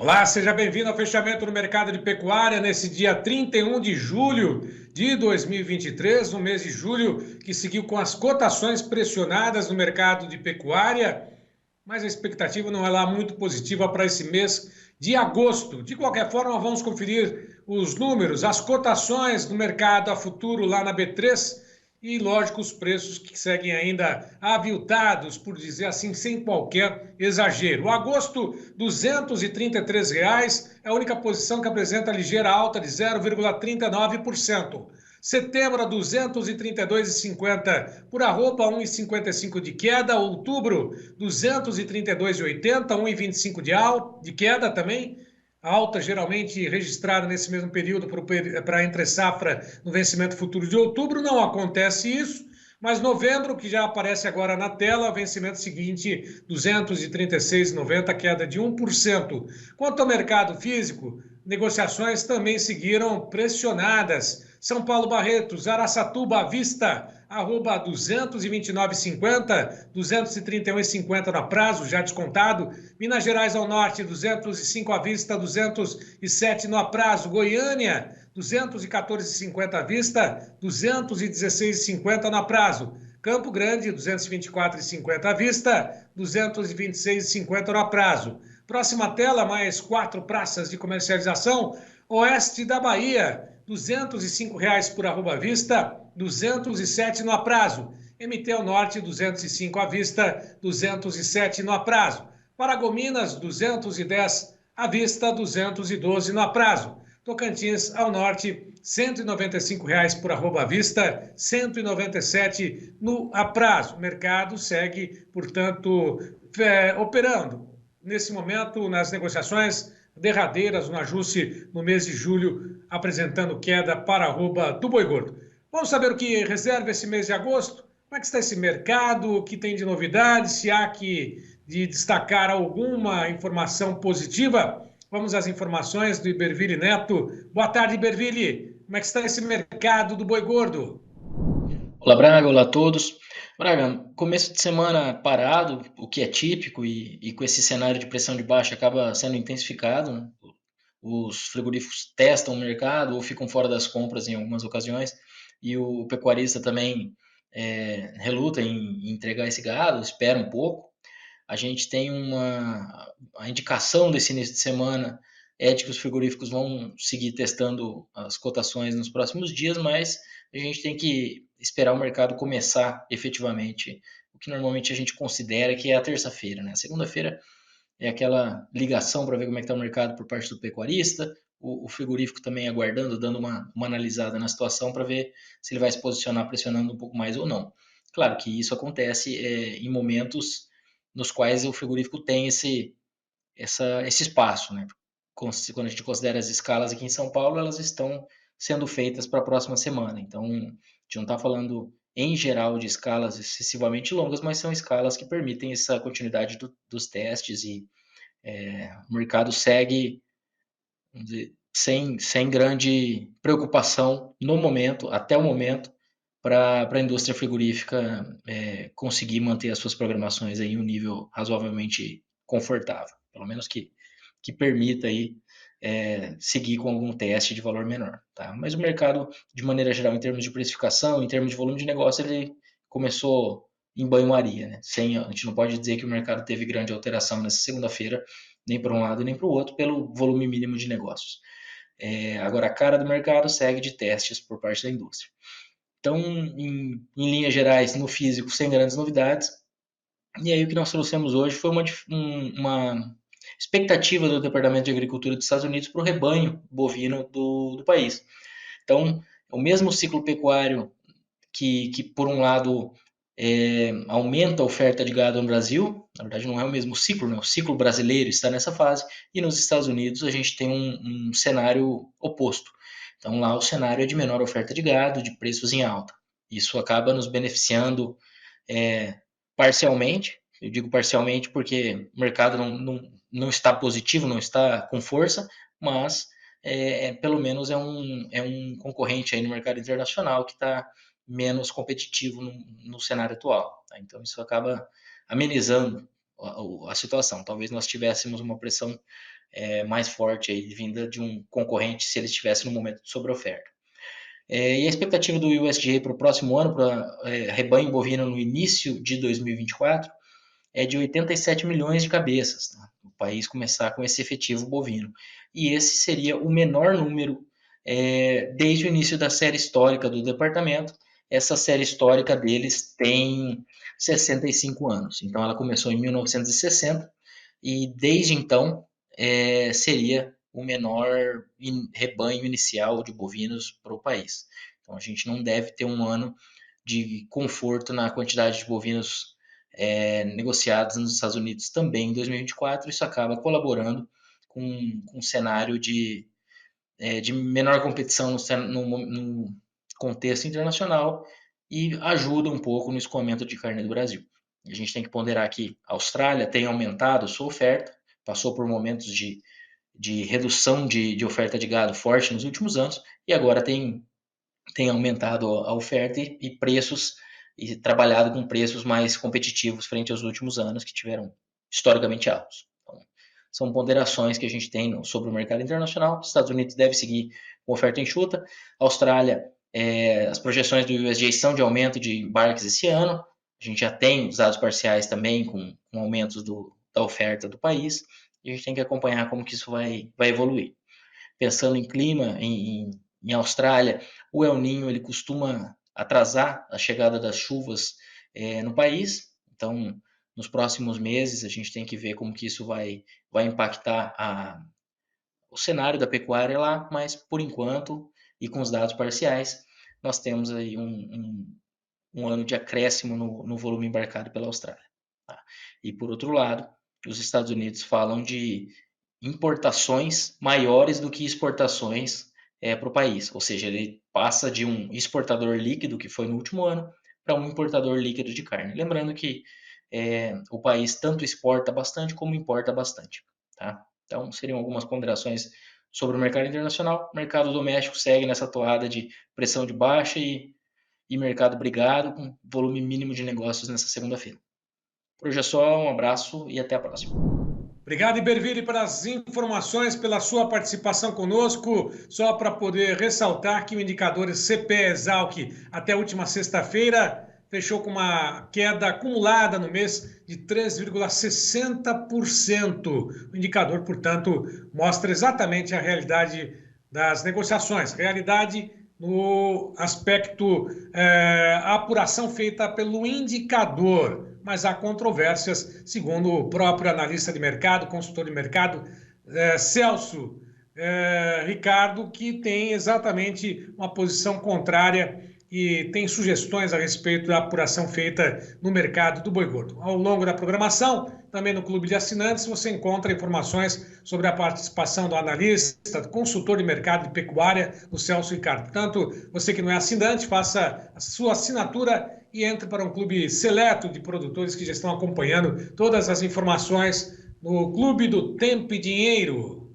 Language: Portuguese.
Olá, seja bem-vindo ao fechamento do mercado de pecuária nesse dia 31 de julho de 2023, um mês de julho que seguiu com as cotações pressionadas no mercado de pecuária, mas a expectativa não é lá muito positiva para esse mês de agosto. De qualquer forma, vamos conferir os números, as cotações do mercado a futuro lá na B3 e, lógico, os preços que seguem ainda aviltados, por dizer assim, sem qualquer exagero. O agosto, R$ 233, é a única posição que apresenta ligeira alta de 0,39%. Setembro a 232,50 por arroba, 1,55 de queda. Outubro, 232,80, 1,25 de queda também. Alta geralmente registrada nesse mesmo período para entre safra no vencimento futuro de outubro. Não acontece isso, mas novembro, que já aparece agora na tela, vencimento seguinte, 236,90, queda de 1%. Quanto ao mercado físico, negociações também seguiram pressionadas. São Paulo Barretos, Araçatuba à vista, arroba 229,50, 231,50 no prazo, já descontado. Minas Gerais ao norte, 205 à vista, 207 no prazo. Goiânia, 214,50 à vista, 216,50 no prazo. Campo Grande, 224,50 à vista, 226,50 no prazo. Próxima tela, mais 4 praças de comercialização. Oeste da Bahia, R$ 205 por arroba à vista, 207 no prazo. MT ao norte, 205 à vista, 207 no prazo. Paragominas, 210 à vista, 212 no prazo. Tocantins ao norte, R$ 195 por arroba à vista, 197 no prazo. O mercado segue, portanto, operando nesse momento nas negociações derradeiras no ajuste no mês de julho, apresentando queda para a arroba do boi gordo. Vamos saber o que reserva esse mês de agosto? Como é que está esse mercado? O que tem de novidades? Se há que de destacar alguma informação positiva? Vamos às informações do Iberville Neto. Boa tarde, Iberville. Como é que está esse mercado do boi gordo? Olá, Braga, olá a todos. Braga, começo de semana parado, o que é típico, e com esse cenário de pressão de baixa acaba sendo intensificado, né? Os frigoríficos testam o mercado ou ficam fora das compras em algumas ocasiões, e o pecuarista também reluta em entregar esse gado, espera um pouco. A gente tem a indicação desse início de semana é de que os frigoríficos vão seguir testando as cotações nos próximos dias, mas a gente tem que esperar o mercado começar efetivamente, o que normalmente a gente considera que é a terça-feira, né? A segunda-feira é aquela ligação para ver como é que está o mercado por parte do pecuarista, o frigorífico também aguardando, dando uma analisada na situação para ver se ele vai se posicionar pressionando um pouco mais ou não. Claro que isso acontece em momentos nos quais o frigorífico tem esse espaço, né? Quando a gente considera as escalas aqui em São Paulo, elas estão sendo feitas para a próxima semana. Então, a gente não está falando em geral de escalas excessivamente longas, mas são escalas que permitem essa continuidade dos testes e o mercado segue, vamos dizer, sem grande preocupação no momento, até o momento, para a indústria frigorífica conseguir manter as suas programações aí em um nível razoavelmente confortável, pelo menos que permita aí seguir com algum teste de valor menor, tá? Mas o mercado, de maneira geral, em termos de precificação, em termos de volume de negócio, ele começou em banho-maria, né? A gente não pode dizer que o mercado teve grande alteração nessa segunda-feira, nem para um lado nem para o outro, pelo volume mínimo de negócios. Agora, a cara do mercado segue de testes por parte da indústria. Então, em linhas gerais, no físico, sem grandes novidades. E aí o que nós trouxemos hoje foi uma expectativa do Departamento de Agricultura dos Estados Unidos para o rebanho bovino do país. Então, o mesmo ciclo pecuário que por um lado, aumenta a oferta de gado no Brasil, na verdade não é o mesmo ciclo, né? O ciclo brasileiro está nessa fase, e nos Estados Unidos a gente tem um cenário oposto. Então lá o cenário é de menor oferta de gado, de preços em alta. Isso acaba nos beneficiando parcialmente, eu digo parcialmente porque o mercado não está positivo, não está com força, mas pelo menos é um concorrente aí no mercado internacional que está menos competitivo no cenário atual, tá? Então isso acaba amenizando a situação. Talvez nós tivéssemos uma pressão mais forte aí, vinda de um concorrente, se ele estivesse no momento de sobreoferta. E a expectativa do USDA para o próximo ano, para rebanho bovino no início de 2024, é de 87 milhões de cabeças, tá? O país começar com esse efetivo bovino. E esse seria o menor número desde o início da série histórica do departamento. Essa série histórica deles tem 65 anos. Então, ela começou em 1960 e, desde então, seria o menor rebanho inicial de bovinos para o país. Então, a gente não deve ter um ano de conforto na quantidade de bovinos negociados nos Estados Unidos também em 2024. Isso acaba colaborando com um cenário de menor competição no contexto internacional e ajuda um pouco no escoamento de carne do Brasil. A gente tem que ponderar que a Austrália tem aumentado sua oferta, passou por momentos de redução de oferta de gado forte nos últimos anos e agora tem aumentado a oferta e preços, e trabalhado com preços mais competitivos frente aos últimos anos, que tiveram historicamente altos. Então, são ponderações que a gente tem sobre o mercado internacional. Os Estados Unidos deve seguir com oferta enxuta. A Austrália, as projeções do USDA são de aumento de embarques esse ano. A gente já tem os dados parciais também com aumentos da oferta do país. E a gente tem que acompanhar como que isso vai evoluir. Pensando em clima, em Austrália, o El Niño ele costuma atrasar a chegada das chuvas no país. Então, nos próximos meses, a gente tem que ver como que isso vai impactar o cenário da pecuária lá, mas, por enquanto, e com os dados parciais, nós temos aí um ano de acréscimo no volume embarcado pela Austrália. Tá? E, por outro lado, os Estados Unidos falam de importações maiores do que exportações para o país, ou seja, ele passa de um exportador líquido, que foi no último ano, para um importador líquido de carne. Lembrando que o país tanto exporta bastante como importa bastante. Tá? Então, seriam algumas ponderações sobre o mercado internacional. O mercado doméstico segue nessa toada de pressão de baixa e mercado brigado, com volume mínimo de negócios nessa segunda-feira. Por hoje é só, um abraço e até a próxima. Obrigado, Iberville, pelas informações, pela sua participação conosco. Só para poder ressaltar que o indicador CPE-Exalc até a última sexta-feira fechou com uma queda acumulada no mês de 3,60%. O indicador, portanto, mostra exatamente a realidade das negociações, realidade no aspecto apuração feita pelo indicador. Mas há controvérsias, segundo o próprio analista de mercado, consultor de mercado, Celso Ricardo, que tem exatamente uma posição contrária e tem sugestões a respeito da apuração feita no mercado do boi gordo. Ao longo da programação, também no Clube de Assinantes, você encontra informações sobre a participação do analista, do consultor de mercado de pecuária, o Celso Ricardo. Portanto, você que não é assinante, faça a sua assinatura e entre para um clube seleto de produtores que já estão acompanhando todas as informações no Clube do Tempo e Dinheiro.